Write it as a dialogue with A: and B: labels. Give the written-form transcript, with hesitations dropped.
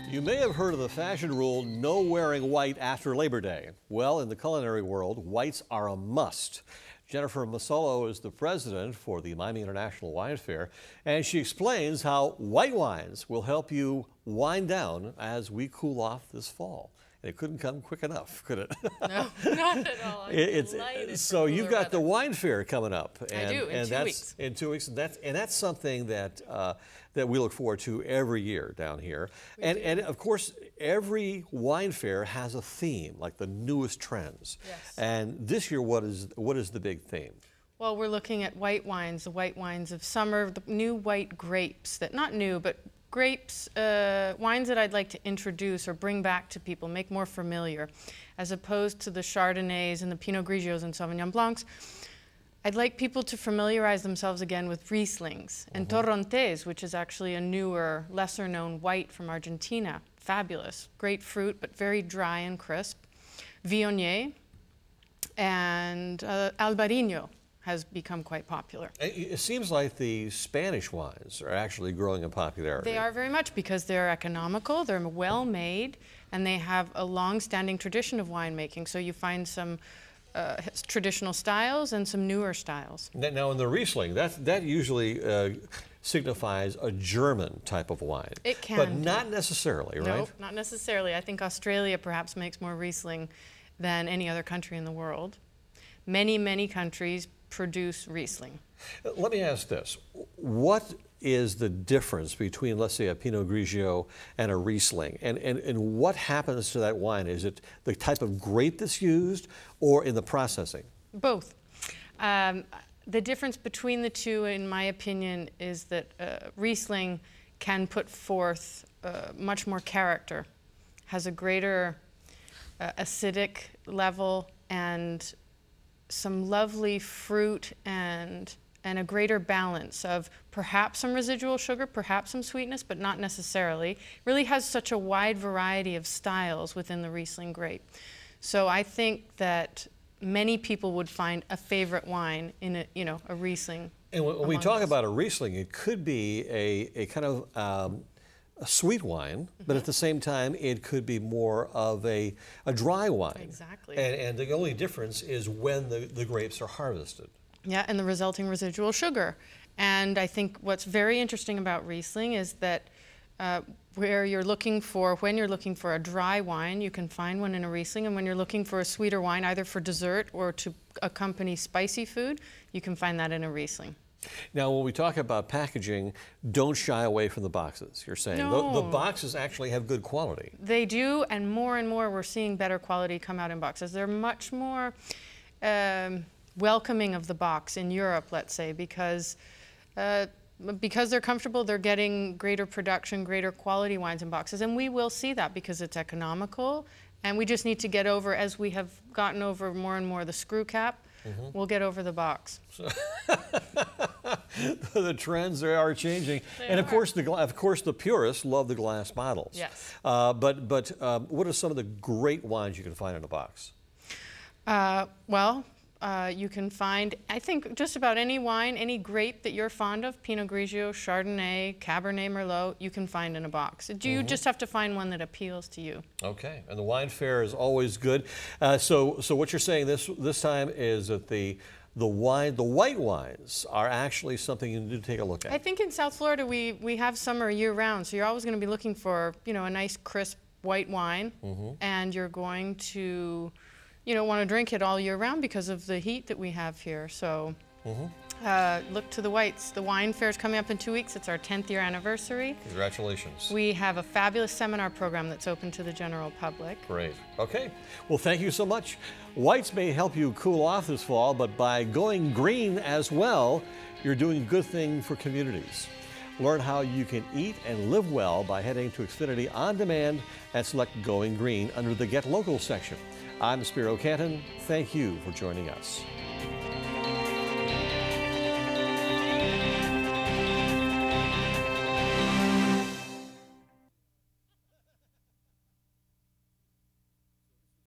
A: You may have heard of the fashion rule, no wearing white after Labor Day. Well, in the culinary world, whites are a must. Jennifer Massolo is the president for the Miami International Wine Fair, and she explains how white wines will help you wind down as we cool off this fall. And it couldn't come quick enough, could it?
B: No, not at all.
A: So you've got the wine fair coming up.
B: And, I do, in 2 weeks.
A: In 2 weeks, and that's something that that we look forward to every year down here. And of course, every wine fair has a theme, like the newest trends.
B: Yes.
A: And this year, what is the big theme?
B: Well, we're looking at white wines, the white wines of summer, the new white grapes, that not new, but grapes, wines that I'd like to introduce or bring back to people, make more familiar, as opposed to the Chardonnays and the Pinot Grigios and Sauvignon Blancs. I'd like people to familiarize themselves again with Rieslings and Torrontés, which is actually a newer, lesser-known white from Argentina. Fabulous, great fruit, but very dry and crisp. Viognier and Albarino has become quite popular.
A: It seems like the Spanish wines are actually growing in popularity.
B: They are very much, because they're economical, they're well made, and they have a long-standing tradition of winemaking. So you find some traditional styles and some newer styles.
A: Now in the Riesling, that usually signifies a German type of wine.
B: It can.
A: But not necessarily, right?
B: No, not necessarily. I think Australia perhaps makes more Riesling than any other country in the world. Many, many countries produce Riesling.
A: Let me ask this. What is the difference between, let's say, a Pinot Grigio and a Riesling? And what happens to that wine? Is it the type of grape that's used or in the processing?
B: Both. The difference between the two, in my opinion, is that Riesling can put forth much more character, has a greater acidic level and some lovely fruit and a greater balance of perhaps some residual sugar, perhaps some sweetness, but not necessarily. Really has such a wide variety of styles within the Riesling grape. So I think that many people would find a favorite wine in a Riesling.
A: And when we talk about a Riesling, it could be a kind of a sweet wine, but at the same time, it could be more of a dry wine.
B: Exactly.
A: And the only difference is when the grapes are harvested.
B: Yeah, and the resulting residual sugar. And I think what's very interesting about Riesling is that when you're looking for a dry wine, you can find one in a Riesling, and when you're looking for a sweeter wine, either for dessert or to accompany spicy food, you can find that in a Riesling.
A: Now, when we talk about packaging, don't shy away from the boxes, you're saying.
B: No.
A: The boxes actually have good quality.
B: They do, and more we're seeing better quality come out in boxes. They're much more welcoming of the box in Europe, let's say, because they're comfortable, they're getting greater production, greater quality wines in boxes. And we will see that because it's economical, and we just need to get over, as we have gotten over more and more the screw cap, we'll get over the box.
A: The trends are changing, and of course the purists love the glass bottles.
B: Yes.
A: But what are some of the great wines you can find in a box?
B: You can find, I think, just about any wine, any grape that you're fond of, Pinot Grigio, Chardonnay, Cabernet Merlot, you can find in a box. You just have to find one that appeals to you. Okay, and the wine fair is always good. So what you're saying this time is that the white wines are actually something you need to take a look at. I think in South Florida we have summer year-round, so you're always going to be looking for a nice crisp white wine, and you're going to want to drink it all year round because of the heat that we have here. So look to the whites. The wine fair is coming up in 2 weeks. It's our 10th year anniversary. Congratulations. We have a fabulous seminar program that's open to the general public. Great. Okay. Well, thank you so much. Whites may help you cool off this fall, but by going green as well, you're doing a good thing for communities. Learn how you can eat and live well by heading to Xfinity On Demand and select Going Green under the Get Local section. I'm Spiro Canton. Thank you for joining us.